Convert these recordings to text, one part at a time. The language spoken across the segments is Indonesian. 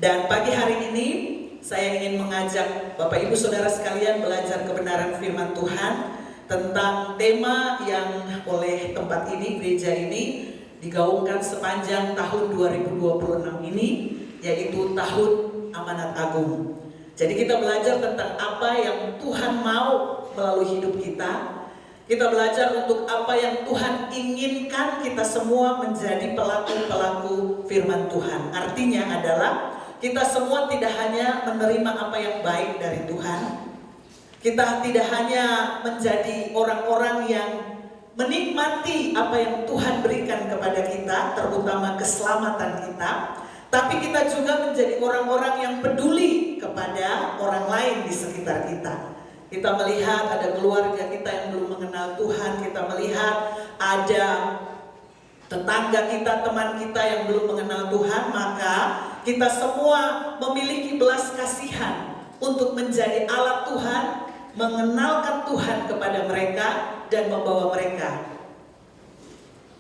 Dan pagi hari ini saya ingin mengajak Bapak Ibu Saudara sekalian belajar kebenaran firman Tuhan tentang tema yang oleh tempat ini, gereja ini digaungkan sepanjang tahun 2026 ini, yaitu tahun amanat agung. Jadi kita belajar tentang apa yang Tuhan mau melalui hidup kita. Kita belajar untuk apa yang Tuhan inginkan kita semua menjadi pelaku-pelaku firman Tuhan. Artinya adalah kita semua tidak hanya menerima apa yang baik dari Tuhan. Kita tidak hanya menjadi orang-orang yang menikmati apa yang Tuhan berikan kepada kita, terutama keselamatan kita. Tapi kita juga menjadi orang-orang yang peduli kepada orang lain di sekitar kita. Kita melihat ada keluarga kita yang belum mengenal Tuhan. Kita melihat ada tetangga kita, teman kita yang belum mengenal Tuhan. Maka kita semua memiliki belas kasihan untuk menjadi alat Tuhan, mengenalkan Tuhan kepada mereka dan membawa mereka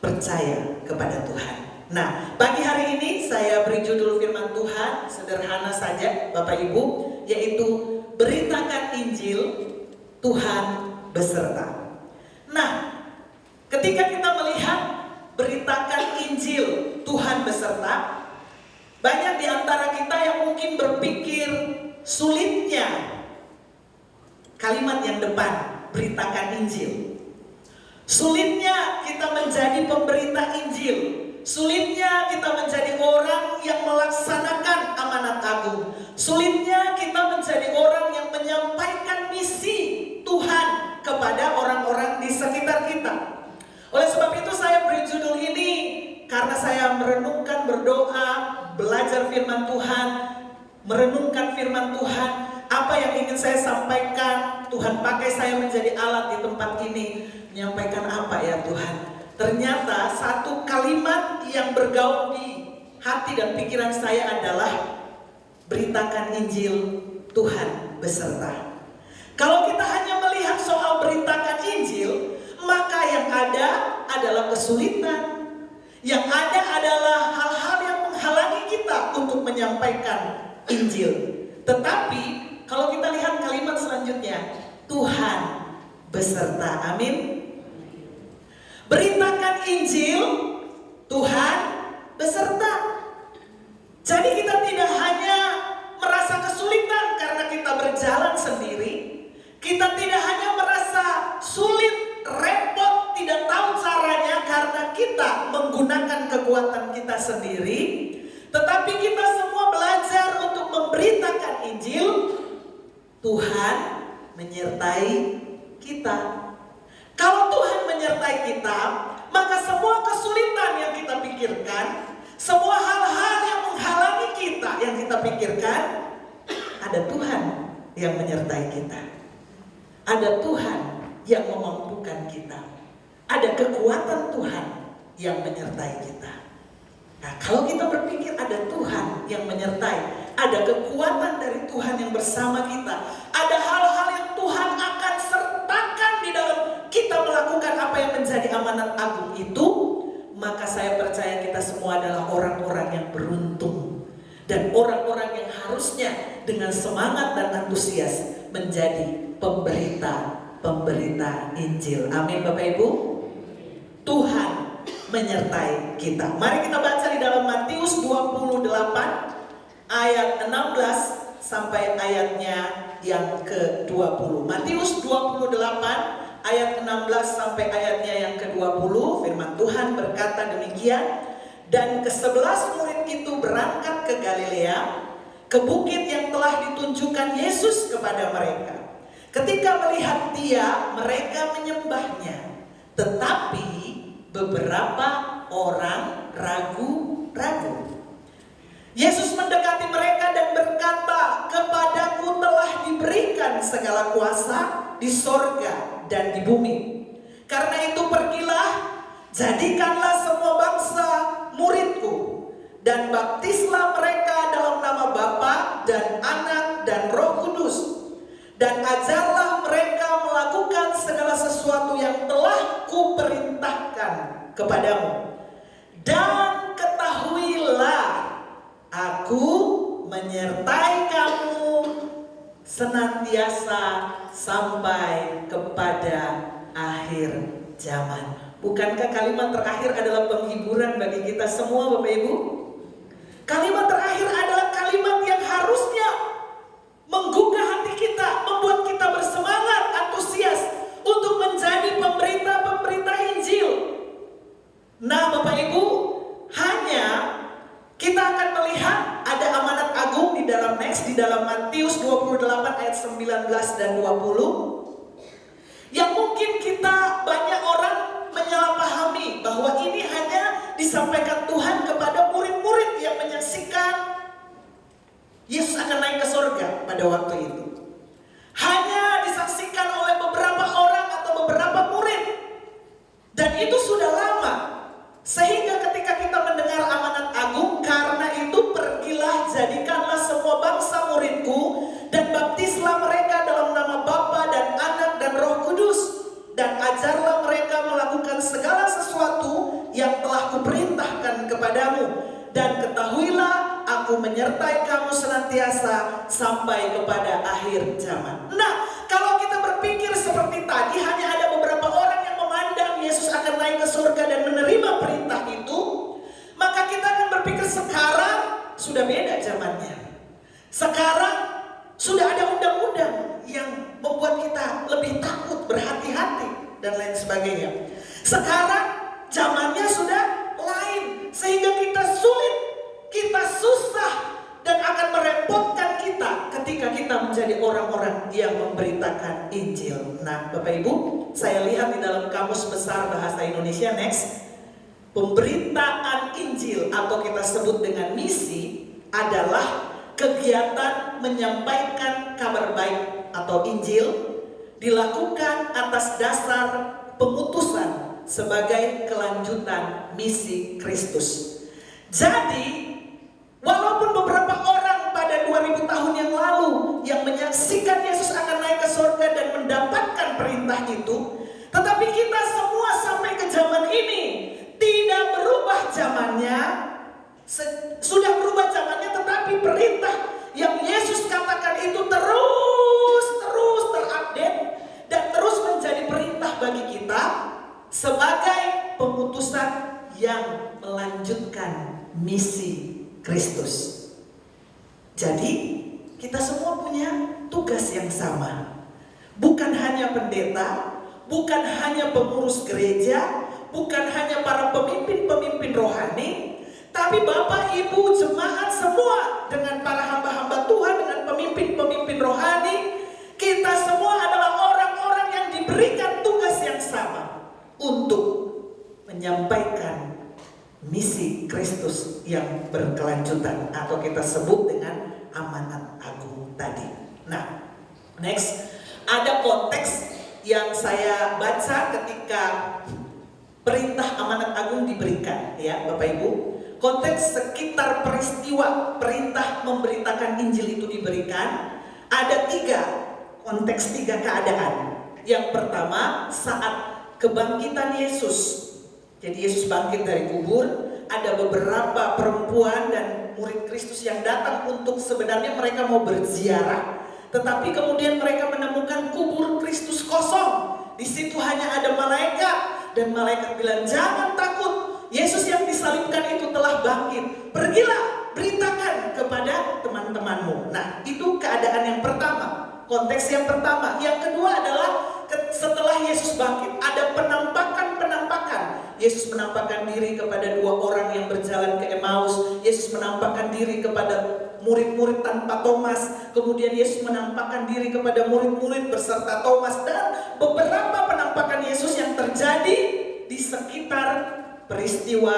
percaya kepada Tuhan. Nah, pagi hari ini saya beri judul firman Tuhan sederhana saja Bapak Ibu, yaitu beritakan Injil, Tuhan beserta. Nah, ketika kita melihat beritakan Injil, Tuhan beserta, banyak di antara kita yang mungkin berpikir sulitnya kalimat yang depan, beritakan Injil. Sulitnya kita menjadi pemberita Injil. Sulitnya kita menjadi orang yang melaksanakan amanat agung. Sulitnya kita menjadi orang yang menyampaikan misi Tuhan kepada orang-orang di sekitar kita. Oleh sebab itu saya beri judul ini karena saya merenungkan, berdoa, belajar firman Tuhan, merenungkan firman Tuhan. Apa yang ingin saya sampaikan, Tuhan pakai saya menjadi alat di tempat ini. Menyampaikan apa ya Tuhan? Ternyata satu kalimat yang bergaung di hati dan pikiran saya adalah beritakan Injil, Tuhan beserta. Kalau kita hanya melihat soal beritakan Injil, maka yang ada adalah kesulitan. Yang ada adalah hal-hal yang menghalangi kita untuk menyampaikan Injil. Tetapi kalau kita lihat kalimat selanjutnya, Tuhan beserta. Amin. Beritakan Injil, Tuhan beserta. Jadi kita tidak hanya merasa kesulitan karena kita berjalan sendiri. Kita tidak hanya merasa sulit, repot, tidak tahu caranya karena kita menggunakan kekuatan kita sendiri. Tetapi kita semua belajar untuk memberitakan Injil. Tuhan menyertai kita. Kalau Tuhan menyertai kita, maka semua kesulitan yang kita pikirkan, semua hal-hal yang menghalangi kita yang kita pikirkan, ada Tuhan yang menyertai kita. Ada Tuhan yang memampukan kita. Ada kekuatan Tuhan yang menyertai kita. Nah, kalau kita berpikir ada Tuhan yang menyertai, ada kekuatan dari Tuhan yang bersama kita, ada hal-hal yang Tuhan akan sertakan di dalam kita melakukan apa yang menjadi amanat agung itu, maka saya percaya kita semua adalah orang-orang yang beruntung dan orang-orang yang harusnya dengan semangat dan antusias menjadi pemberita Injil. Amin Bapak Ibu. Tuhan menyertai kita. Mari kita baca di dalam Matius 28 ayat 16 sampai ayatnya yang ke-20. Matius 28 ayat 16 sampai ayatnya yang ke-20, firman Tuhan berkata demikian. Dan ke-11 murid itu berangkat ke Galilea, ke bukit yang telah ditunjukkan Yesus kepada mereka. Ketika melihat Dia, mereka menyembahnya. Tetapi beberapa orang ragu-ragu. Yesus mendekati mereka dan berkata, "Kepadaku telah diberikan segala kuasa di sorga dan di bumi. Karena itu pergilah, jadikanlah semua bangsa muridku, dan baptislah mereka dalam nama Bapa dan Anak dan Roh Kudus, dan ajarlah mereka melakukan segala sesuatu yang telah kuperintahkan kepadamu. Dan ketahuilah, aku menyertai kamu senantiasa sampai kepada akhir zaman. Bukankah kalimat terakhir adalah penghiburan bagi kita semua, Bapak Ibu? Kalimat terakhir adalah kalimat yang harusnya menggugah hati kita, membuat kita bersemangat, antusias untuk menjadi pemberita-pemberita Injil. Nah, Bapak Ibu, hanya kita akan melihat ada amanat agung di dalam Matius 28 ayat 19 dan 20 yang mungkin kita banyak orang menyalahpahami bahwa ini hanya disampaikan Tuhan kepada murid-murid yang menyaksikan Yesus akan naik ke surga pada waktu itu. Hanya disaksikan oleh beberapa orang atau beberapa murid. Dan itu sudah lama. Sehingga ketika kita mendengar amanat agung, karena itu pergilah, jadikanlah semua bangsa muridku, dan baptislah mereka dalam nama Bapa dan Anak dan Roh Kudus, dan ajarlah mereka melakukan segala sesuatu yang telah kuperintahkan kepadamu, dan ketahuilah aku menyertai kamu senantiasa sampai kepada akhir zaman. Nah, kalau kita berpikir seperti tadi, hanya ada beberapa orang yang memandang Yesus akan naik ke surga dan menerima perintah itu, maka kita akan berpikir sekarang sudah beda zamannya. Sekarang sudah ada undang-undang yang membuat kita lebih takut, berhati-hati, dan lain sebagainya. Sekarang zamannya sudah lain, sehingga kita sulit, kita susah, dan akan merepotkan kita ketika kita menjadi orang-orang yang memberitakan Injil. Nah, Bapak Ibu, saya lihat di dalam Kamus Besar Bahasa Indonesia next, pemberitaan Injil atau kita sebut dengan misi adalah kegiatan menyampaikan kabar baik atau Injil dilakukan atas dasar pengutusan sebagai kelanjutan misi Kristus. Jadi, walaupun beberapa orang pada 2000 tahun yang lalu yang menyaksikan Yesus akan naik ke surga dan mendapatkan perintah itu, tetapi kita semua sampai ke zaman ini tidak berubah zamannya. Sudah berubah zamannya, tetapi perintah yang Yesus katakan itu terus terupdate dan terus menjadi perintah bagi kita sebagai pengutusan yang melanjutkan misi Kristus. Jadi kita semua punya tugas yang sama. Bukan hanya pendeta, bukan hanya pengurus gereja, bukan hanya para pemimpin-pemimpin rohani, tapi Bapak, Ibu, jemaat semua dengan para hamba-hamba Tuhan, dengan pemimpin-pemimpin rohani, kita semua adalah orang-orang yang diberikan tugas yang sama untuk menyampaikan misi Kristus yang berkelanjutan atau kita sebut dengan amanat agung tadi. Nah, next, ada konteks yang saya baca ketika perintah amanat agung diberikan, ya Bapak Ibu. Konteks sekitar peristiwa perintah memberitakan Injil itu diberikan, ada konteks tiga keadaan. Yang pertama, saat kebangkitan Yesus. Jadi Yesus bangkit dari kubur, ada beberapa perempuan dan murid Kristus yang datang untuk sebenarnya mereka mau berziarah, tetapi kemudian mereka menemukan kubur Kristus kosong. Di situ hanya ada malaikat, dan malaikat bilang, jangan takut, Yesus yang disalibkan itu telah bangkit. Pergilah, beritakan kepada teman-temanmu. Nah, itu keadaan yang pertama, konteks yang pertama. Yang kedua adalah setelah Yesus bangkit, ada penampakan. Yesus menampakkan diri kepada dua orang yang berjalan ke Emmaus. Yesus menampakkan diri kepada murid-murid tanpa Thomas. Kemudian Yesus menampakkan diri kepada murid-murid beserta Thomas. Dan beberapa penampakan Yesus yang terjadi di sekitar peristiwa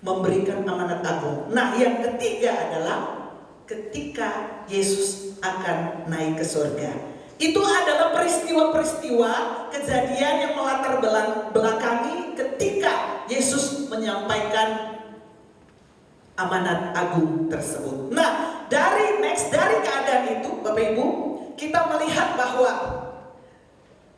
memberikan amanat agung. Nah, yang ketiga adalah ketika Yesus akan naik ke surga. Itu adalah peristiwa-peristiwa kejadian yang melatar belakangi ketika Yesus menyampaikan amanat agung tersebut. Nah, dari keadaan itu, Bapak Ibu, kita melihat bahwa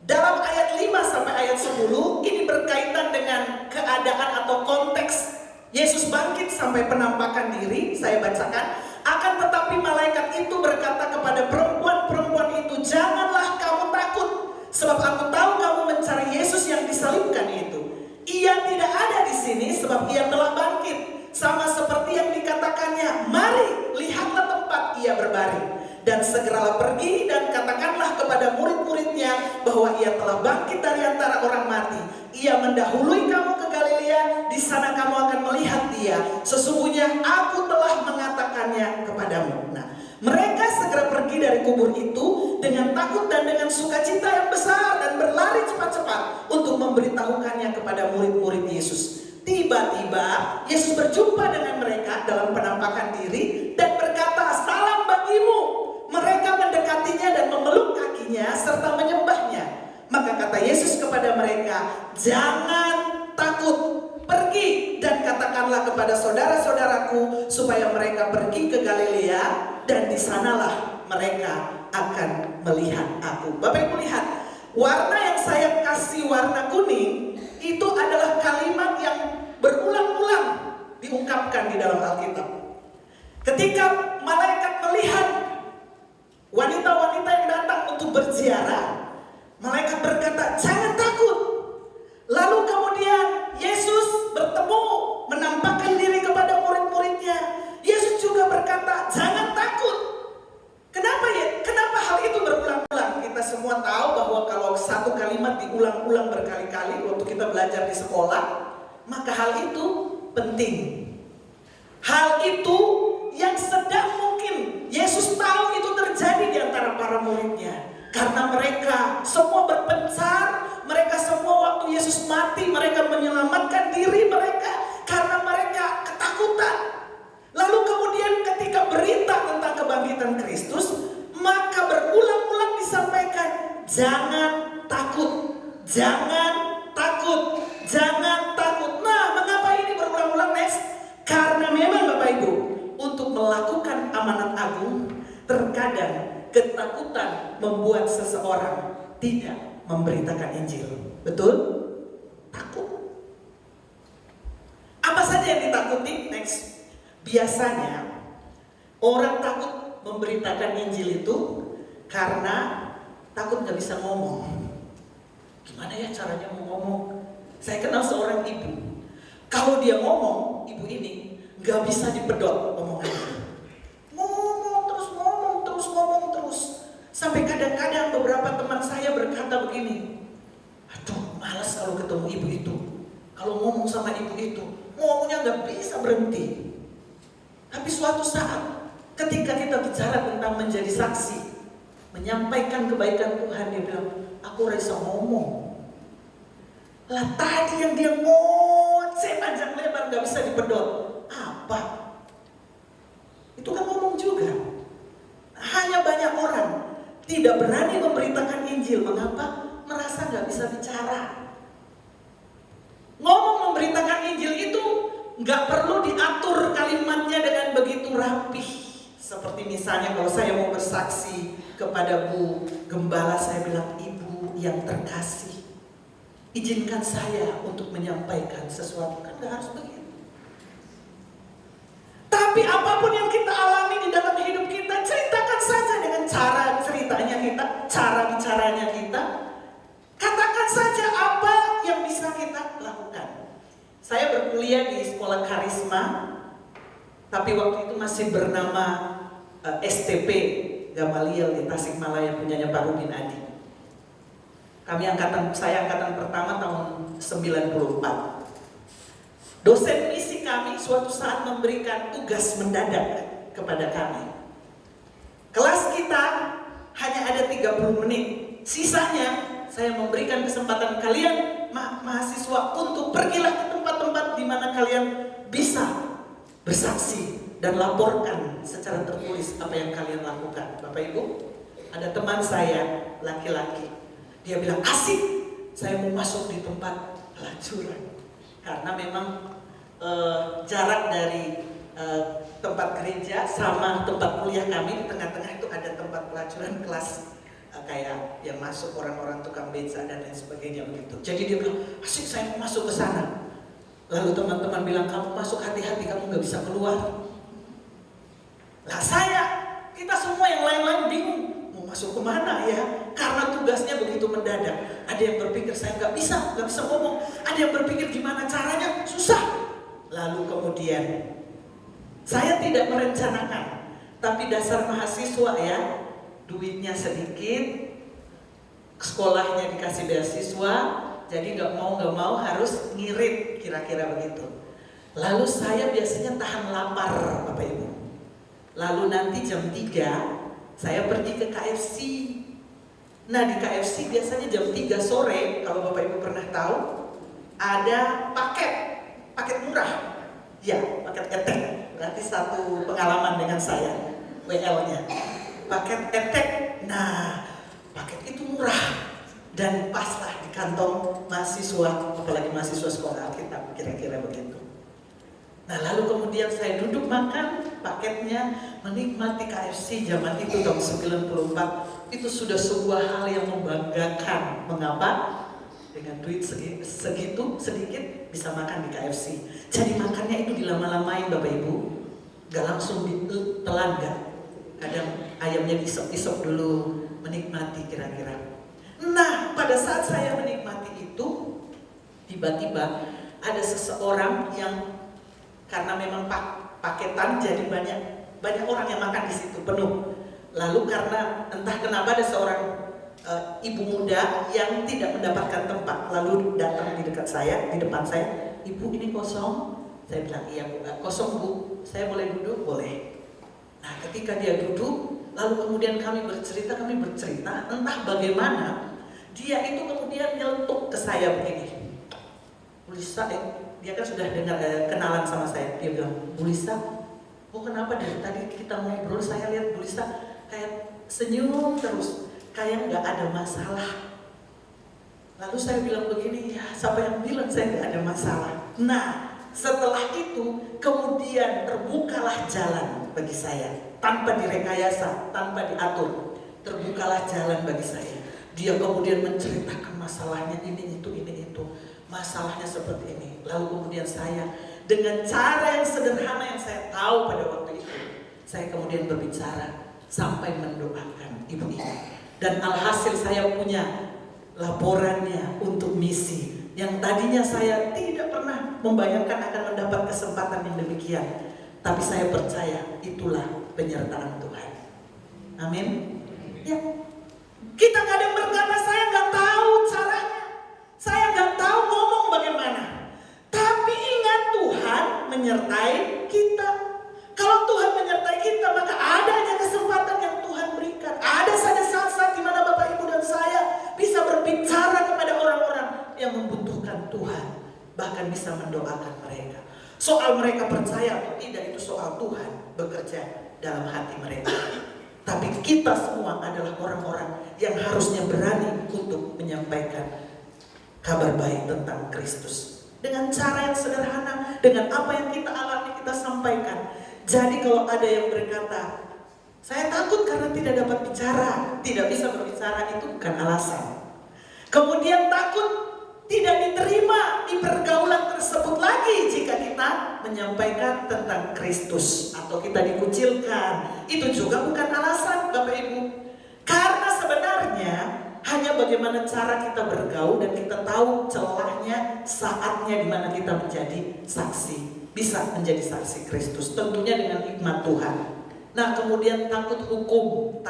dalam ayat 5 sampai ayat 10 ini berkaitan dengan keadaan atau konteks Yesus bangkit sampai penampakan diri. Saya bacakan, Akan tetapi malaikat itu berkata kepada perempuan-perempuan itu, janganlah kamu takut, sebab aku tahu kamu mencari Yesus yang disalibkan itu. Ia tidak ada di sini, sebab ia telah bangkit, sama seperti yang dikatakannya. Mari, lihatlah tempat ia berbaring. Dan segeralah pergi dan katakanlah kepada murid-muridnya bahwa ia telah bangkit dari antara orang mati. Ia mendahului kamu ke Galilea, di sana kamu akan melihat dia. Sesungguhnya aku telah mengatakannya kepadamu. Nah, mereka segera pergi dari kubur itu dengan takut dan dengan sukacita yang besar dan berlari cepat-cepat untuk memberitahukannya kepada murid-murid Yesus. Tiba-tiba Yesus berjumpa dengan mereka dalam penampakan diri dan berkata, salam bagimu. Mereka mendekatinya dan memeluk kakinya serta menyembahnya. Maka kata Yesus kepada mereka, jangan takut, pergi dan katakanlah kepada saudara-saudaraku supaya mereka pergi ke Galilea dan di sanalah mereka akan melihat aku. Bapak Ibu lihat, warna yang saya kasih warna kuning itu adalah kalimat yang berulang-ulang diungkapkan di dalam Alkitab. Ketika malaikat melihat wanita-wanita yang datang untuk berziarah, malaikat berkata, jangan takut. Lalu kemudian Yesus bertemu, menampakkan diri kepada murid-muridnya. Yesus juga berkata, jangan takut. Kenapa ya? Kenapa hal itu berulang-ulang? Kita semua tahu bahwa kalau satu kalimat diulang-ulang berkali-kali waktu kita belajar di sekolah, maka hal itu penting. Hal itu yang sedang mungkin Yesus tahu itu terjadi di antara para muridnya. Karena mereka semua berpencar, mereka semua waktu Yesus mati, mereka menyelamatkan diri mereka karena mereka ketakutan. Lalu kemudian ketika berita tentang kebangkitan Kristus, maka berulang-ulang disampaikan, jangan takut, jangan takut, jangan takut. Nah, mengapa ini berulang-ulang, next? Karena memang Bapak Ibu, untuk melakukan amanat agung, terkadang ketakutan membuat seseorang tidak memberitakan Injil. Betul? Takut. Apa saja yang ditakuti? Next. Biasanya orang takut memberitakan Injil itu karena takut gak bisa ngomong. Gimana ya caranya mau ngomong? Saya kenal seorang ibu. Kalau dia ngomong, ibu ini gak bisa dipedot omongannya. Ngomong terus. Sampai kadang-kadang beberapa teman saya berkata begini, aduh malas kalau ketemu ibu itu. Kalau ngomong sama ibu itu, ngomongnya gak bisa berhenti. Tapi suatu saat ketika kita bicara tentang menjadi saksi, menyampaikan kebaikan Tuhan, dia bilang, aku rasa ngomong. Lah tadi yang dia ngoceh panjang lebar gak bisa dipedot. Apa? Itu kan ngomong juga. Hanya banyak orang tidak berani memberitakan Injil. Mengapa? Merasa gak bisa bicara. Ngomong memberitakan Injil itu gak perlu diatur kalimatnya dengan begitu rapih. Seperti misalnya kalau saya mau bersaksi kepada Bu Gembala, saya bilang, ibu yang terkasih, izinkan saya untuk menyampaikan sesuatu. Kan gak harus begitu. Tapi apapun yang kita alami di dalam hidup kita, ceritakan saja dengan cara ceritanya kita, cara bicaranya kita. Katakan saja apa yang bisa kita lakukan. Saya berkuliah di sekolah Karisma, tapi waktu itu masih bernama STP Gamaliel di Tasikmalaya, punyanya Pak Rudin Adi. Saya angkatan pertama tahun 94. Dosen misi kami suatu saat memberikan tugas mendadak kepada kami. Kelas kita hanya ada 30 menit. Sisanya saya memberikan kesempatan kalian mahasiswa untuk pergilah ke tempat-tempat di mana kalian bisa bersaksi dan laporkan secara tertulis apa yang kalian lakukan. Bapak Ibu, ada teman saya laki-laki. Dia bilang, asik, saya mau masuk di tempat pelacuran. Karena memang jarak dari tempat gereja sama tempat kuliah kami, di tengah-tengah itu ada tempat pelacuran kelas kayak yang masuk orang-orang tukang beca dan lain sebagainya begitu. Jadi dia bilang, asik saya mau masuk ke sana. Lalu teman-teman bilang, kamu masuk hati-hati, kamu gak bisa keluar. Lah kita semua yang lain-lain bingung mau masuk kemana ya, karena tugasnya begitu mendadak. Ada yang berpikir saya nggak bisa ngomong, ada yang berpikir gimana caranya, susah. Lalu kemudian saya tidak merencanakan, tapi dasar mahasiswa ya, duitnya sedikit, sekolahnya dikasih beasiswa, jadi nggak mau harus ngirit, kira-kira begitu. Lalu saya biasanya tahan lapar Bapak Ibu. Lalu nanti jam 3 saya pergi ke KFC. Nah di KFC biasanya jam 3 sore, kalau Bapak Ibu pernah tahu, ada paket murah. Ya, paket etek. Berarti satu pengalaman dengan saya, WL-nya. Paket etek. Nah, paket itu murah dan paslah di kantong mahasiswa, apalagi mahasiswa sekolah Alkitab, kira-kira begitu. Nah lalu kemudian saya duduk makan paketnya, menikmati KFC zaman itu tahun 94. Itu sudah sebuah hal yang membanggakan. Mengapa? Dengan duit segitu sedikit bisa makan di KFC. Jadi makannya itu dilama-lamain Bapak Ibu, gak langsung ditelan gak. Kadang ayamnya disop-isop dulu, menikmati kira-kira. Nah pada saat saya menikmati itu, tiba-tiba ada seseorang yang karena memang paketan, jadi banyak orang yang makan di situ penuh. Lalu karena entah kenapa ada seorang ibu muda yang tidak mendapatkan tempat, lalu datang di dekat saya, di depan saya, "Ibu, ini kosong." Saya bilang, "Iya Bu, kosong Bu, saya boleh duduk?" "Boleh." Nah ketika dia duduk, lalu kemudian kami bercerita, entah bagaimana dia itu kemudian nyelentuk ke saya begini, "Bu Lisa," dia kan sudah dengar kenalan sama saya. Dia bilang, "Bu Lisa, oh kenapa dari tadi kita ngobrol saya lihat Bu Lisa kayak senyum terus, kayak nggak ada masalah." Lalu saya bilang begini, "Ya siapa yang bilang saya nggak ada masalah?" Nah setelah itu kemudian terbukalah jalan bagi saya, tanpa direkayasa, tanpa diatur, terbukalah jalan bagi saya. Dia kemudian menceritakan masalahnya ini itu, masalahnya seperti ini. Lalu kemudian saya dengan cara yang sederhana yang saya tahu pada waktu itu, saya kemudian berbicara sampai mendoakan ibu ini. Dan alhasil saya punya laporannya untuk misi yang tadinya saya tidak pernah membayangkan akan mendapat kesempatan yang demikian. Tapi saya percaya itulah penyertaan Tuhan. Amin. Ya. Kita kadang berkata, "Saya nggak tahu caranya, saya nggak tahu ngomong bagaimana." Tapi ingat, Tuhan menyertai kita. Kalau Tuhan menyertai kita, maka ada aja kesempatan yang Tuhan berikan. Ada saja saat-saat di mana Bapak Ibu dan saya bisa berbicara kepada orang-orang yang membutuhkan Tuhan, bahkan bisa mendoakan mereka. Soal mereka percaya atau tidak, itu soal Tuhan bekerja dalam hati mereka. Tapi kita semua adalah orang-orang yang harusnya berani untuk menyampaikan kabar baik tentang Kristus. Dengan cara yang sederhana, dengan apa yang kita alami, kita sampaikan. Jadi kalau ada yang berkata, "Saya takut karena tidak dapat bicara, tidak bisa berbicara," itu bukan alasan. Kemudian takut tidak diterima di pergaulan tersebut lagi jika kita menyampaikan tentang Kristus, atau kita dikucilkan, itu juga bukan alasan Bapak Ibu. Karena sebenarnya hanya bagaimana cara kita bergaul dan kita tahu celahnya, saatnya di mana kita menjadi saksi, bisa menjadi saksi Kristus, tentunya dengan hikmat Tuhan. Nah kemudian takut hukum.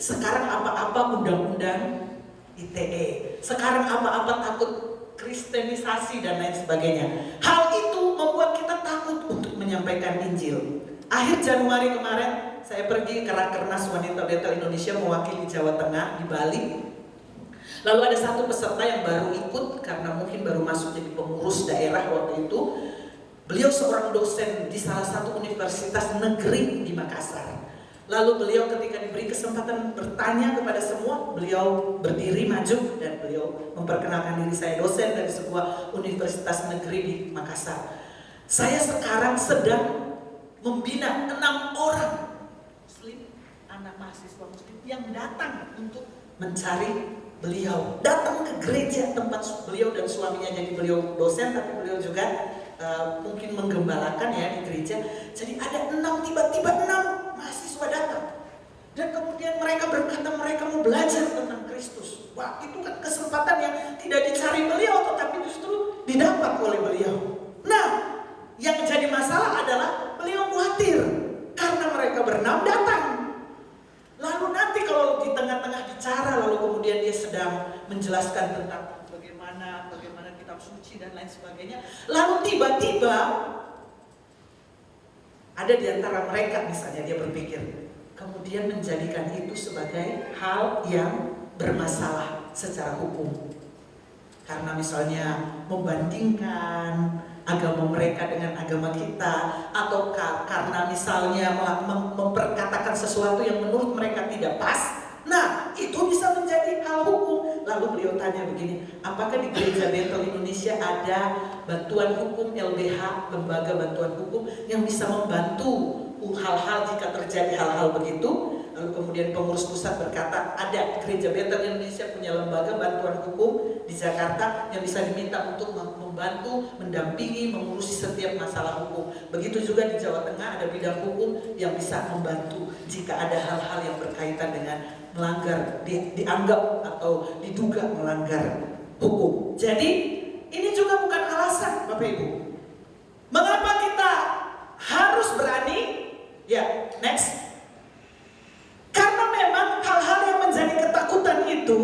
Sekarang apa-apa undang-undang ITE, sekarang apa-apa takut kristenisasi dan lain sebagainya. Hal itu membuat kita takut untuk menyampaikan Injil. Akhir Januari kemarin saya pergi ke Rakernas Wanita Betel Indonesia mewakili Jawa Tengah di Bali. Lalu ada satu peserta yang baru ikut karena mungkin baru masuk jadi pengurus daerah waktu itu. Beliau seorang dosen di salah satu universitas negeri di Makassar. Lalu beliau ketika diberi kesempatan bertanya kepada semua, beliau berdiri maju dan beliau memperkenalkan diri, "Saya dosen dari sebuah universitas negeri di Makassar. Saya sekarang sedang membina 6 orang muslim, anak mahasiswa muslim yang datang untuk mencari beliau. Datang ke gereja tempat beliau dan suaminya, jadi beliau dosen tapi beliau juga mungkin menggembalakan ya di gereja. Jadi ada tiba-tiba 6 mahasiswa datang. Dan kemudian mereka berkata mereka mau belajar tentang Kristus. Wah, itu kan kesempatan yang tidak dicari beliau, tetapi justru didapat oleh beliau. Nah, yang jadi masalah adalah beliau khawatir karena mereka berenam datang. Lalu nanti kalau di tengah-tengah bicara, lalu kemudian dia sedang menjelaskan tentang bagaimana kitab suci dan lain sebagainya. Lalu tiba-tiba ada di antara mereka misalnya dia berpikir, kemudian menjadikan itu sebagai hal yang bermasalah secara hukum. Karena misalnya membandingkan agama mereka dengan agama kita, atau karena misalnya memperkatakan sesuatu yang menurut mereka tidak pas. Nah, itu bisa menjadi hal hukum. Lalu beliau tanya begini, apakah di Gereja Bethel Indonesia ada bantuan hukum LBH, lembaga bantuan hukum yang bisa membantu hal-hal jika terjadi hal-hal begitu? Lalu kemudian pengurus pusat berkata, ada, Gereja Bethel Indonesia punya lembaga bantuan hukum di Jakarta yang bisa diminta untuk membantu, mendampingi, mengurusi setiap masalah hukum. Begitu juga di Jawa Tengah ada bidang hukum yang bisa membantu jika ada hal-hal yang berkaitan dengan melanggar, dianggap atau diduga melanggar hukum. Jadi ini juga bukan alasan, Bapak Ibu. Mengapa kita harus berani? Ya, next. Karena memang hal-hal yang menjadi ketakutan itu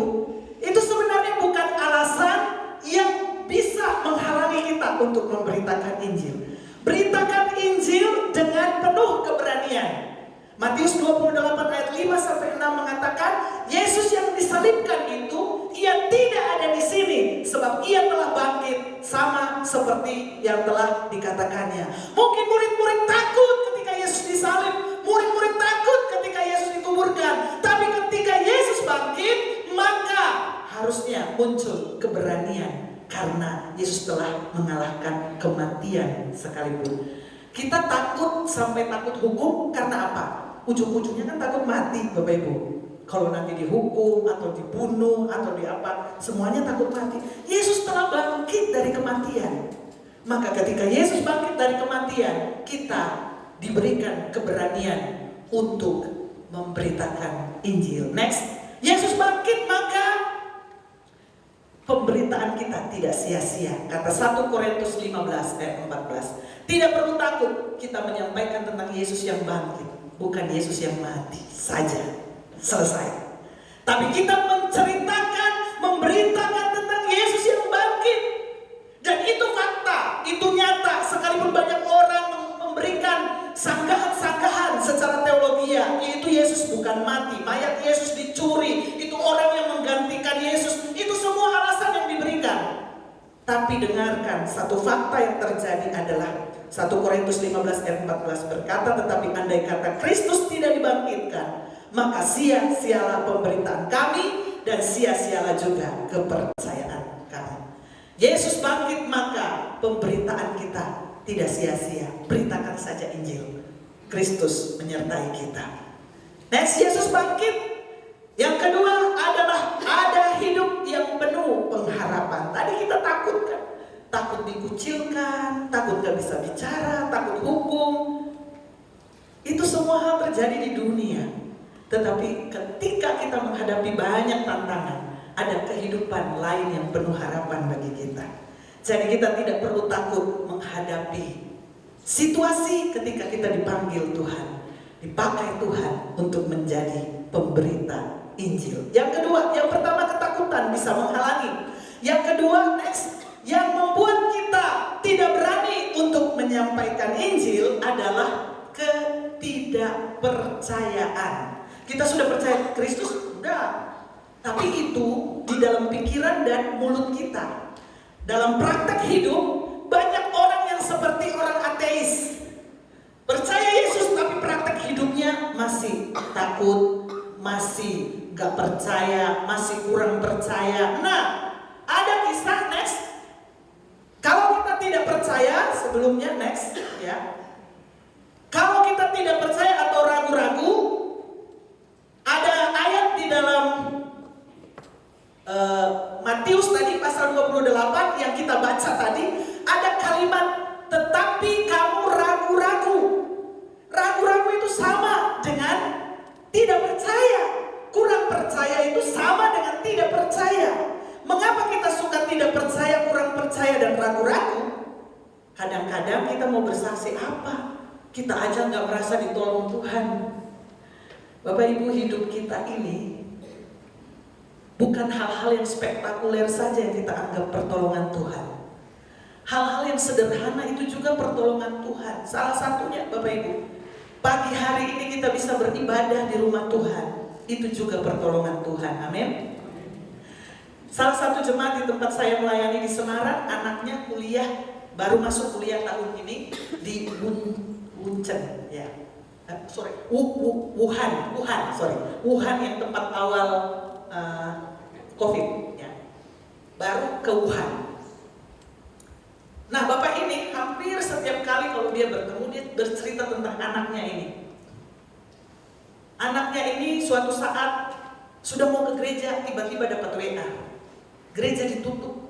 sebenarnya bukan alasan yang bisa menghalangi kita untuk memberitakan Injil. Beritakan Injil dengan penuh keberanian. Matius 28 ayat 5-6 mengatakan, Yesus yang disalibkan itu, ia tidak ada di sini sebab ia telah bangkit sama seperti yang telah dikatakannya. Mungkin murid-murid takut ketika Yesus disalib, murid-murid takut ketika Yesus dikuburkan, tapi ketika Yesus bangkit, maka harusnya muncul keberanian karena Yesus telah mengalahkan kematian sekalipun. Kita takut sampai takut hukum karena apa? Ujung-ujungnya kan takut mati, Bapak Ibu. Kalau nanti dihukum atau dibunuh atau di apa, semuanya takut mati. Yesus telah bangkit dari kematian. Maka ketika Yesus bangkit dari kematian, kita diberikan keberanian untuk memberitakan Injil. Next, Yesus bangkit maka pemberitaan kita tidak sia-sia. Kata 1 Korintus 15 ayat 14. Tidak perlu takut kita menyampaikan tentang Yesus yang bangkit, bukan Yesus yang mati saja. Selesai. Tapi kita menceritakan, memberitakan tentang Yesus yang bangkit. Dan itu fakta, itu nyata. Sekalipun banyak orang memberikan sanggahan-sanggahan secara teologia, yaitu Yesus bukan mati, mayat Yesus dicuri, itu orang yang menggantikan Yesus, itu semua alasan yang diberikan. Tapi dengarkan, satu fakta yang terjadi adalah 1 Korintus 15 ayat 14 berkata, tetapi andai kata Kristus tidak dibangkitkan, maka sia-sialah pemberitaan kami dan sia-sialah juga kepercayaan kami. Yesus bangkit maka pemberitaan kita tidak sia-sia. Beritakan saja Injil. Kristus menyertai kita. Next, Yesus bangkit. Yang kedua adalah ada hidup yang penuh pengharapan. Tadi kita takut kan? Takut dikucilkan, takut gak bisa bicara, takut hukum. Itu semua hal terjadi di dunia. Tetapi ketika kita menghadapi banyak tantangan, ada kehidupan lain yang penuh harapan bagi kita. Jadi kita tidak perlu takut menghadapi situasi ketika kita dipanggil Tuhan, dipakai Tuhan untuk menjadi pemberita Injil. Yang kedua, yang pertama ketakutan bisa menghalangi. Yang kedua, next, yang membuat kita tidak berani untuk menyampaikan Injil adalah ketidakpercayaan. Kita sudah percaya Kristus? Sudah. Tapi itu di dalam pikiran dan mulut kita. Dalam praktek hidup, banyak orang yang seperti orang ateis. Percaya Yesus tapi praktek hidupnya masih takut, masih gak percaya, masih kurang percaya. Nah, ada kisah next. Kalau kita tidak percaya, sebelumnya next ya. Kalau kita tidak percaya atau ragu-ragu, ada ayat di dalam Matius tadi pasal 28 yang kita baca tadi, ada kalimat percaya itu sama dengan tidak percaya. Mengapa kita suka tidak percaya, kurang percaya, dan ragu-ragu? Kadang-kadang kita mau bersaksi apa? Kita aja nggak merasa ditolong Tuhan. Bapak Ibu, hidup kita ini bukan hal-hal yang spektakuler saja yang kita anggap pertolongan Tuhan. Hal-hal yang sederhana itu juga pertolongan Tuhan. Salah satunya Bapak Ibu, pagi hari ini kita bisa beribadah di rumah Tuhan. Itu juga pertolongan Tuhan. Amin. Salah satu jemaat di tempat saya melayani di Semarang, anaknya kuliah, baru masuk kuliah tahun ini di Wuhan, ya. Wuhan yang tempat awal COVID, ya. Baru ke Wuhan. Nah, bapak ini hampir setiap kali kalau dia bertemu, dia bercerita tentang anaknya ini. Anaknya ini suatu saat sudah mau ke gereja, tiba-tiba dapat WA. Gereja ditutup.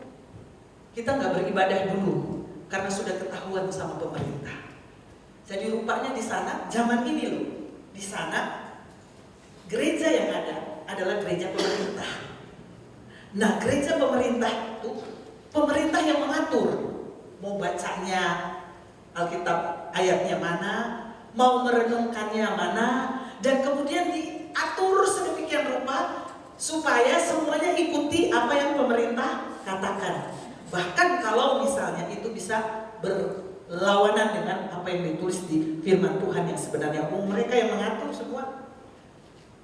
Kita nggak beribadah dulu karena sudah ketahuan sama pemerintah. Jadi rupanya di sana, zaman ini loh, di sana gereja yang ada adalah gereja pemerintah. Nah, gereja pemerintah itu pemerintah yang mengatur. Mau bacanya Alkitab ayatnya mana, mau merenungkannya mana, dan kemudian diatur sedemikian rupa supaya semuanya ikuti apa yang pemerintah katakan. Bahkan kalau misalnya itu bisa berlawanan dengan apa yang ditulis di firman Tuhan yang sebenarnya mereka yang mengatur semua.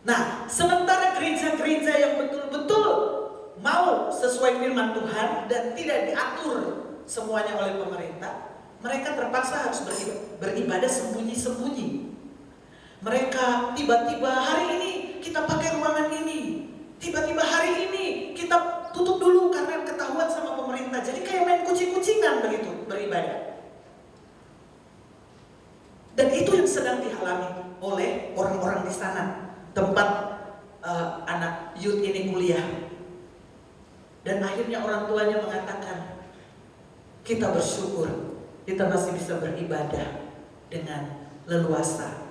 Nah, sementara gereja-gereja yang betul-betul mau sesuai firman Tuhan dan tidak diatur semuanya oleh pemerintah, mereka terpaksa harus beribadah sembunyi-sembunyi. Mereka tiba-tiba hari ini kita pakai ruangan ini, tiba-tiba hari ini kita tutup dulu karena ketahuan sama pemerintah. Jadi kayak main kucing-kucingan begitu beribadah. Dan itu yang sedang dialami oleh orang-orang di sana, tempat anak youth ini kuliah. Dan akhirnya orang tuanya mengatakan, kita bersyukur kita masih bisa beribadah dengan leluasa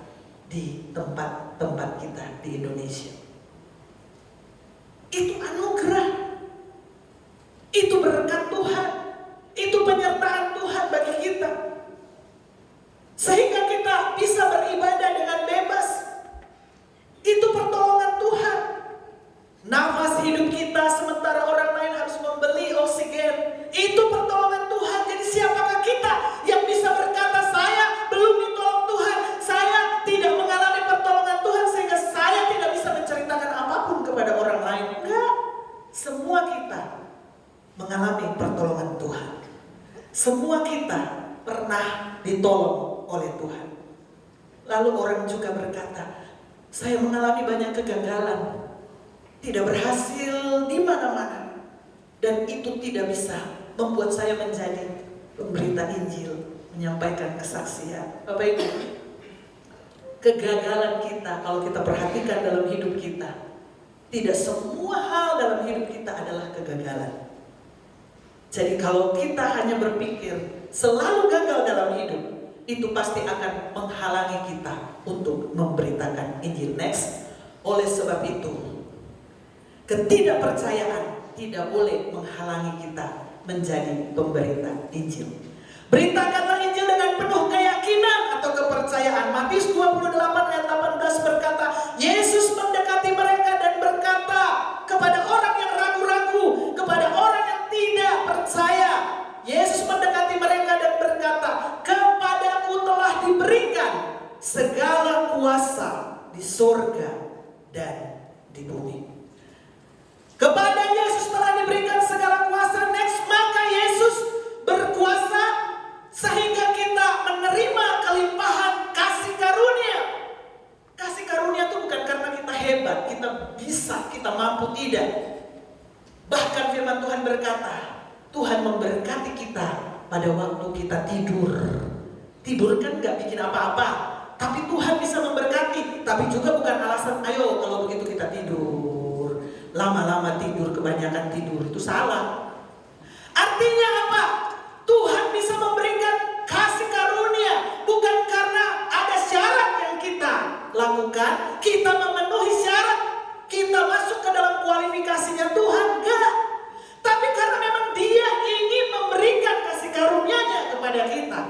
di tempat-tempat kita di Indonesia. Itu anugerah, itu berkat Tuhan, itu penyertaan Tuhan bagi kita, sehingga kita bisa beribadah dengan bebas. Itu pertolongan Tuhan. Nafas hidup kita sementara orang lain harus membeli oksigen, itu pertolongan Tuhan. Jadi siapakah kita yang bisa berkata saya belum ditolong Tuhan, saya tidak mengalami pertolongan Tuhan sehingga saya tidak bisa menceritakan apapun kepada orang lain? Enggak. Semua kita mengalami pertolongan Tuhan. Semua kita pernah ditolong oleh Tuhan. Lalu orang juga berkata, saya mengalami banyak kegagalan, tidak berhasil di mana-mana, dan itu tidak bisa membuat saya menjadi pemberita Injil, menyampaikan kesaksian. Bapak Ibu, kegagalan kita kalau kita perhatikan dalam hidup kita, tidak semua hal dalam hidup kita adalah kegagalan. Jadi kalau kita hanya berpikir selalu gagal dalam hidup, itu pasti akan menghalangi kita untuk memberitakan Injil. Next, oleh sebab itu, ketidakpercayaan tidak boleh menghalangi kita menjadi pemberita Injil. Beritakanlah Injil dengan penuh keyakinan atau kepercayaan. Matius 28 ayat 18 berkata, Yesus mendekati mereka dan berkata kepada orang yang ragu-ragu, kepada orang yang tidak percaya. Yesus mendekati mereka dan berkata, kepadaku telah diberikan segala kuasa di sorga dan di bumi. Kepada Yesus telah diberikan segala kuasa. Next, maka Yesus berkuasa sehingga kita menerima kelimpahan kasih karunia. Kasih karunia itu bukan karena kita hebat, kita bisa, kita mampu, tidak. Bahkan firman Tuhan berkata, Tuhan memberkati kita pada waktu kita tidur. Tidur kan gak bikin apa-apa, tapi Tuhan bisa memberkati. Tapi juga bukan alasan, ayo kalau begitu kita tidur. Lama-lama tidur, kebanyakan tidur, itu salah. Artinya apa? Tuhan bisa memberikan kasih karunia bukan karena ada syarat yang kita lakukan, kita memenuhi syarat, kita masuk ke dalam kualifikasinya Tuhan, enggak. Tapi karena memang Dia ingin memberikan kasih karunia-Nya kepada kita.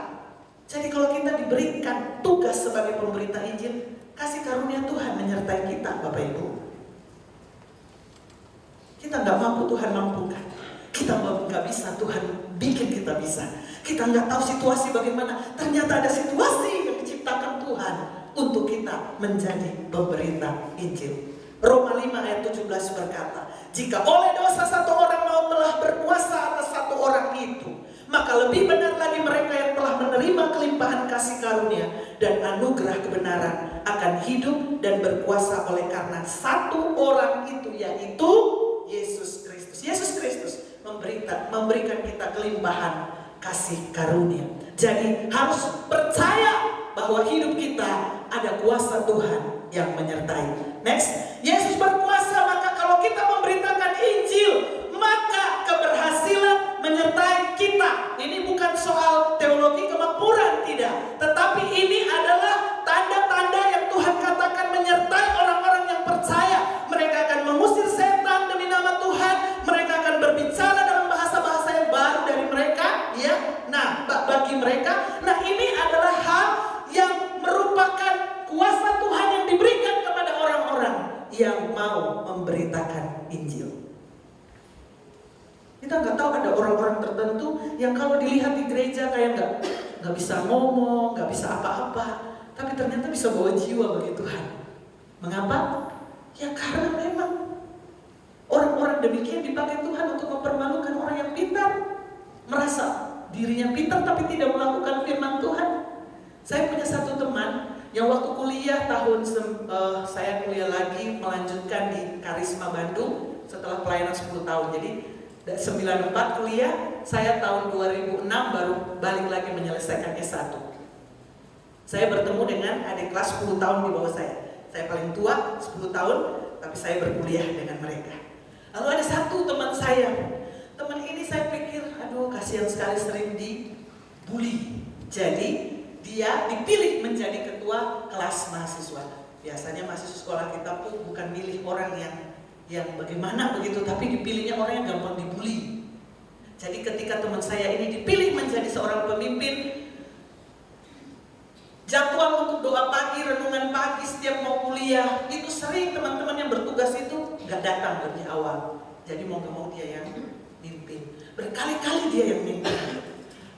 Jadi kalau kita diberikan tugas sebagai pemberita Injil, kasih karunia Tuhan menyertai kita, Bapak Ibu. Kita nggak mampu, Tuhan mampukan. Kita nggak bisa, Tuhan bikin kita bisa. Kita nggak tahu situasi bagaimana. Ternyata ada situasi yang diciptakan Tuhan untuk kita menjadi pemberita Injil. Roma 5 ayat 17 berkata, jika oleh dosa satu orang maut telah berkuasa atas satu orang itu, maka lebih benar lagi mereka yang telah menerima kelimpahan kasih karunia dan anugerah kebenaran akan hidup dan berkuasa oleh karena satu orang itu, yaitu Yesus Kristus. Yesus Kristus memberikan kita kelimpahan kasih karunia. Jadi harus percaya bahwa hidup kita ada kuasa Tuhan yang menyertai. Next, Yesus berkuasa, maka kalau kita memberitakan Injil, maka keberhasilan menyertai kita. Ini bukan soal teologi kemakmuran, tidak. Tetapi ini adalah tanda-tanda yang Tuhan katakan menyertai orang-orang yang percaya. Mereka akan mengusir setan demi nama Tuhan. Mereka akan berbicara dalam bahasa-bahasa yang baru dari mereka, ya. Nah, bagi mereka, nah ini adalah hal yang merupakan kuasa Tuhan yang diberikan kepada orang-orang yang mau memberitakan Injil. Kita nggak tahu, ada orang-orang tertentu yang kalau dilihat di gereja kayak nggak bisa ngomong, nggak bisa apa-apa, tapi ternyata bisa bawa jiwa bagi Tuhan. Mengapa? Ya karena memang orang-orang demikian dipakai Tuhan untuk mempermalukan orang yang pintar, merasa dirinya pintar tapi tidak melakukan firman Tuhan. Saya punya satu teman yang waktu kuliah saya kuliah lagi melanjutkan di Karisma Bandung setelah pelayanan 10 tahun. Jadi 94 kuliah, saya tahun 2006 baru balik lagi menyelesaikan S1. Saya bertemu dengan adik kelas 10 tahun di bawah saya. Saya paling tua 10 tahun, tapi saya berkuliah dengan mereka. Lalu ada satu teman saya. Teman ini saya pikir, aduh kasihan sekali, sering dibully. Jadi dia dipilih menjadi ketua kelas mahasiswa. Biasanya mahasiswa sekolah kita pun bukan milih orang yang bagaimana begitu, tapi dipilihnya orang yang gampang dibully. Jadi ketika teman saya ini dipilih menjadi seorang pemimpin, jadwal untuk doa pagi, renungan pagi setiap mau kuliah, itu sering teman-teman yang bertugas itu gak datang lebih awal. Jadi mau gak mau dia yang mimpin. Berkali-kali dia yang mimpin.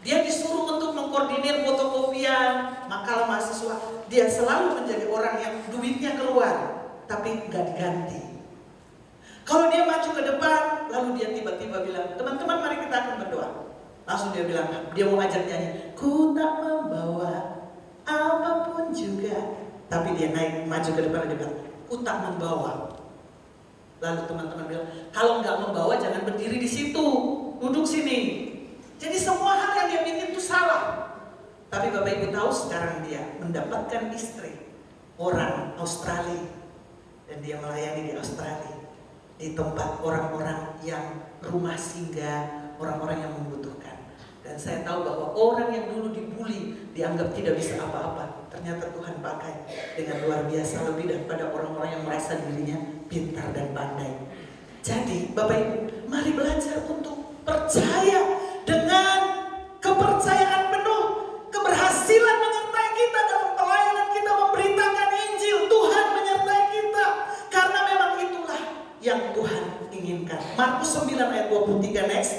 Dia disuruh untuk mengkoordinir fotokopian makalah mahasiswa. Dia selalu menjadi orang yang duitnya keluar, tapi gak diganti. Kalau dia maju ke depan, lalu dia tiba-tiba bilang, teman-teman mari kita akan berdoa. Langsung dia bilang, dia mau ajak nyanyi, ku tak membawa apapun juga. Tapi dia naik, maju ke depan, dia bilang, ku tak membawa. Lalu teman-teman bilang, kalau nggak membawa jangan berdiri di situ, duduk sini. Jadi semua hal yang dia bikin itu salah. Tapi Bapak Ibu tahu sekarang dia mendapatkan istri orang Australia. Dan dia melayani di Australia. Di tempat orang-orang yang rumah singgah, orang-orang yang membutuhkan. Dan saya tahu bahwa orang yang dulu dibully, dianggap tidak bisa apa-apa, ternyata Tuhan pakai dengan luar biasa, lebih daripada orang-orang yang merasa dirinya pintar dan pandai. Jadi Bapak Ibu, mari belajar untuk percaya dengan kepercayaan penuh. Keberhasilan menyertai kita dalam pelayanan kita memberitakan Injil. Tuhan menyertai kita, karena memang itulah yang Tuhan inginkan. Markus 9 ayat 23 next.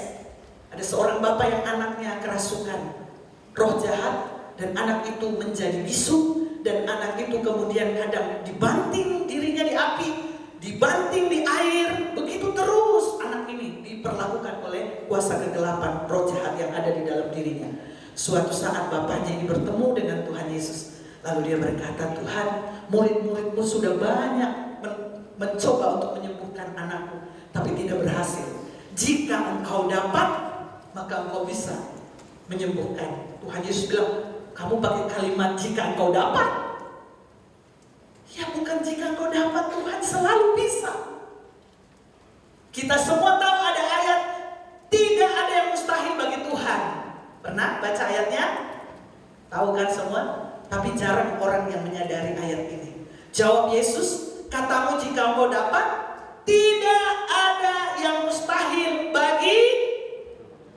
Ada seorang bapak yang anaknya kerasukan roh jahat, dan anak itu menjadi bisu, dan anak itu kemudian kadang dibanting dirinya di api, dibanting di air, begitu terus anak ini diperlakukan oleh kuasa kegelapan, roh jahat yang ada di dalam dirinya. Suatu saat bapaknya ini bertemu dengan Tuhan Yesus, lalu dia berkata, Tuhan, murid-muridmu sudah banyak mencoba untuk menyembuhkan anakku, tapi tidak berhasil. Jika engkau dapat, maka engkau bisa menyembuhkan. Tuhan Yesus bilang, kamu pakai kalimat jika engkau dapat. Ya bukan jika engkau dapat, Tuhan selalu bisa. Kita semua tahu ada ayat, tidak ada yang mustahil bagi Tuhan. Pernah baca ayatnya? Tahu kan semua? Tapi jarang orang yang menyadari ayat ini. Jawab Yesus, katamu jika engkau dapat, tidak ada yang mustahil bagi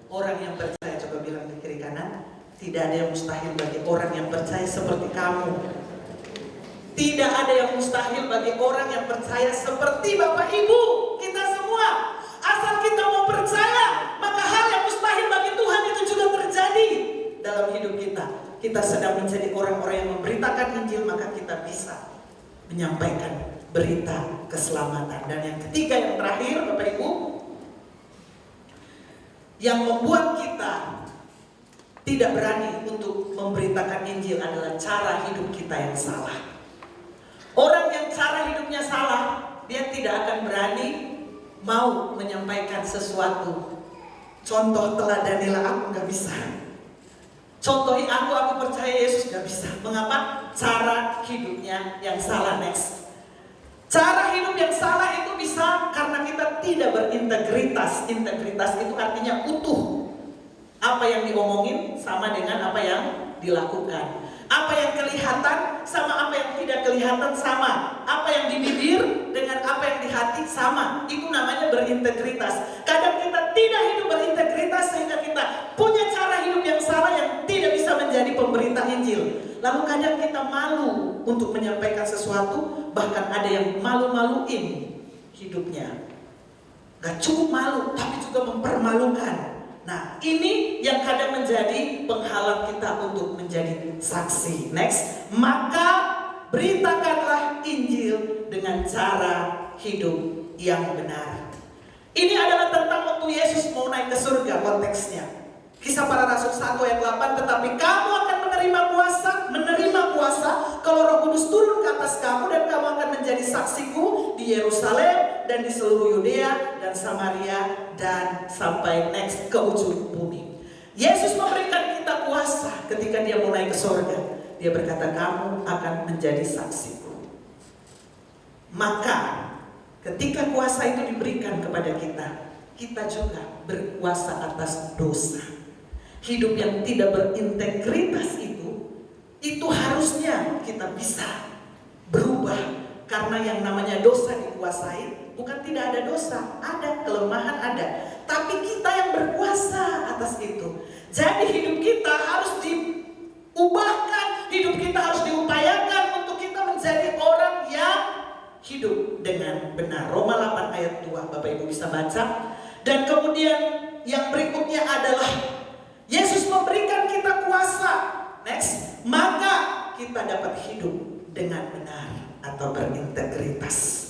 orang yang percaya. Coba bilang di kiri kanan, tidak ada yang mustahil bagi orang yang percaya seperti kamu. Tidak ada yang mustahil bagi orang yang percaya seperti Bapak Ibu, kita semua. Asal kita mau percaya, maka hal yang mustahil bagi Tuhan itu juga terjadi dalam hidup kita. Kita sedang menjadi orang-orang yang memberitakan Injil, maka kita bisa menyampaikan berita keselamatan. Dan yang ketiga, yang terakhir Bapak Ibu, yang membuat kita tidak berani untuk memberitakan Injil adalah cara hidup kita yang salah. Orang yang cara hidupnya salah, dia tidak akan berani mau menyampaikan sesuatu. Contoh, teladanilah aku, gak bisa. Contohi aku percaya Yesus, gak bisa. Mengapa? Cara hidupnya yang salah. Next. Cara hidup yang salah itu bisa karena kita tidak berintegritas. Integritas itu artinya utuh. Apa yang diomongin sama dengan apa yang dilakukan. Apa yang kelihatan sama apa yang tidak kelihatan sama. Apa yang di bibir dengan apa yang di hati sama. Itu namanya berintegritas. Kadang kita tidak hidup berintegritas sehingga kita punya cara hidup yang salah yang tidak bisa menjadi pemberita Injil. Lalu kadang kita malu untuk menyampaikan sesuatu. Bahkan ada yang malu-maluin hidupnya. Gak cukup malu, tapi juga mempermalukan. Nah, ini yang kadang menjadi penghalang kita untuk menjadi saksi. Next, maka beritakanlah Injil dengan cara hidup yang benar. Ini adalah tentang waktu Yesus mau naik ke surga konteksnya. Kisah Para Rasul 1 ayat 8, tetapi kamu akan menerima kuasa kalau Roh Kudus turun ke atas kamu, dan kamu akan menjadi saksiku di Yerusalem dan di seluruh Yudea dan Samaria dan sampai next ke ujung bumi. Yesus memberikan kita kuasa ketika dia mau naik ke surga. Dia berkata, kamu akan menjadi saksiku. Maka ketika kuasa itu diberikan kepada kita, kita juga berkuasa atas dosa. Hidup yang tidak berintegritas itu harusnya kita bisa berubah. Karena yang namanya dosa dikuasai, bukan tidak ada dosa, ada kelemahan ada. Tapi kita yang berkuasa atas itu. Jadi hidup kita harus diubahkan, hidup kita harus diupayakan untuk kita menjadi orang yang hidup dengan benar. Roma 8 ayat 2, Bapak Ibu bisa baca. Dan kemudian yang berikutnya adalah Yesus memberikan kita kuasa. Next, maka kita dapat hidup dengan benar atau berintegritas.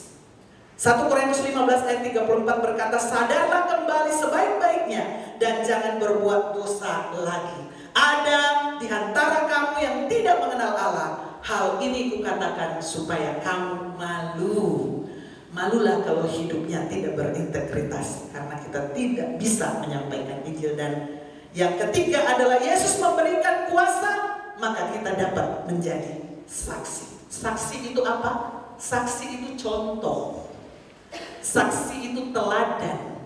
1 Korintus 15 ayat 34 berkata, sadarlah kembali sebaik-baiknya dan jangan berbuat dosa lagi. Ada di antara kamu yang tidak mengenal Allah. Hal ini kukatakan supaya kamu malu. Malulah kalau hidupnya tidak berintegritas, karena kita tidak bisa menyampaikan Injil. Dan yang ketiga adalah Yesus memberikan kuasa, maka kita dapat menjadi saksi. Saksi itu apa? Saksi itu contoh. Saksi itu teladan.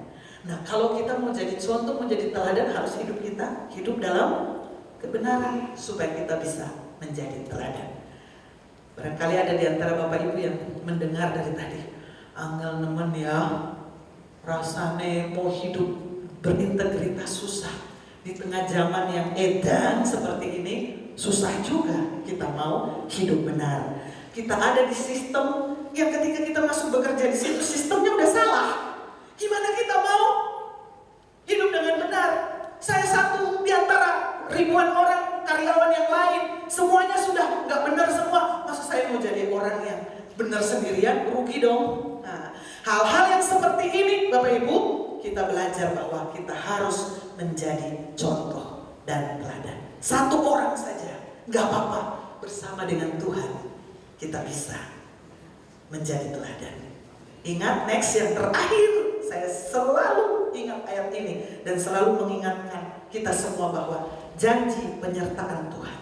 Nah, kalau kita mau jadi contoh, mau jadi teladan, harus hidup kita hidup dalam kebenaran supaya kita bisa menjadi teladan. Barangkali ada di antara Bapak Ibu yang mendengar dari tadi, angel nemen ya, rasane mau hidup berintegritas susah. Di tengah zaman yang edan seperti ini, susah juga kita mau hidup benar. Kita ada di sistem yang ketika kita masuk bekerja di situ, sistemnya udah salah. Gimana kita mau hidup dengan benar? Saya satu di antara ribuan orang karyawan yang lain, semuanya sudah nggak benar semua. Masa saya mau jadi orang yang benar sendirian? Rugi dong. Nah, hal-hal yang seperti ini, Bapak Ibu, kita belajar bahwa kita harus menjadi contoh dan teladan. Satu orang saja, nggak apa-apa. Bersama dengan Tuhan, kita bisa menjadi teladan. Ingat, next yang terakhir, saya selalu ingat ayat ini dan selalu mengingatkan kita semua bahwa janji penyertaan Tuhan.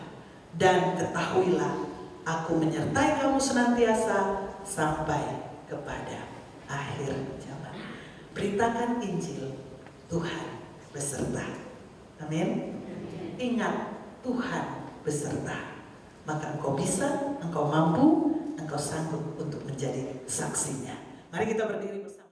Dan ketahuilah, aku menyertai kamu senantiasa sampai kepada akhir zaman. Beritakan Injil, Tuhan beserta. Amin. Ingat, Tuhan beserta. Maka engkau bisa, engkau mampu, engkau sanggup untuk menjadi saksinya. Mari kita berdiri bersama.